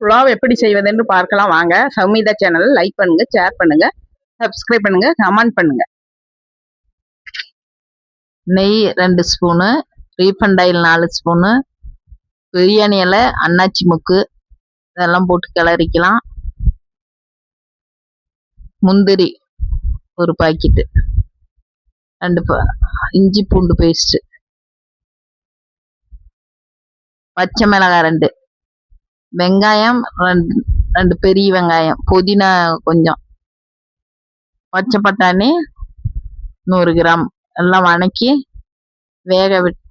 புலாவ் எப்படி செய்வதுன்னு பார்க்கலாம் வாங்க. சௌமிதா சேனல் லைக் பண்ணுங்க, ஷேர் பண்ணுங்க, சப்ஸ்கிரைப் பண்ணுங்க, கமெண்ட் பண்ணுங்க. நெய் 2 spoon, refined oil 4 spoon, biryani இலை, அன்னாச்சி முக்கு இதெல்லாம் போட்டு கிளறிக்கலாம். முந்திரி ஒரு பாக்கெட்டு, 2 இஞ்சி பூண்டு பேஸ்ட், பச்சை மிளகாய் 2, வெங்காயம் 2 பெரிய வெங்காயம், புதினா கொஞ்சம், பச்சை பட்டாணி 100 கிராம் எல்லாம் வணக்கி வேக விட்டு,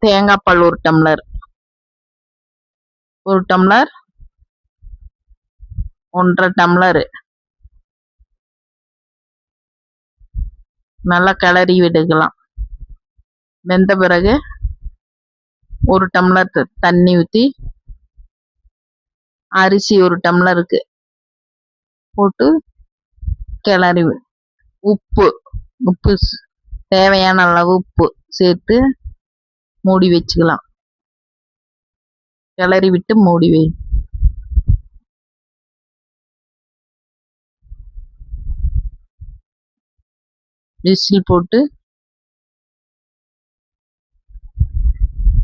தேங்காய் பால் 1 டம்ளர், 1 டம்ளர் 1.5 டம்ளர் நல்லா கிளறி விட்டுக்கலாம். வெந்த பிறகு 1 டம்ளர் தண்ணி ஊற்றி அரிசி 1 டம்ளருக்கு போட்டு கிளறி, உப்பு தேவையான அளவு உப்பு சேர்த்து மூடி வச்சுக்கலாம். கிளறி விட்டு மூடி வை. விசில் போட்டு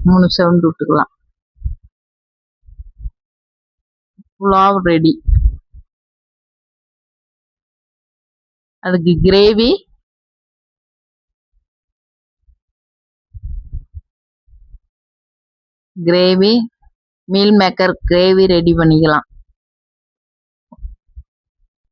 3 சவுண்ட் விட்டுக்கலாம். புலாவ் ரெடி. அதுக்கு gravy meal maker gravy ready பண்ணிக்கலாம்.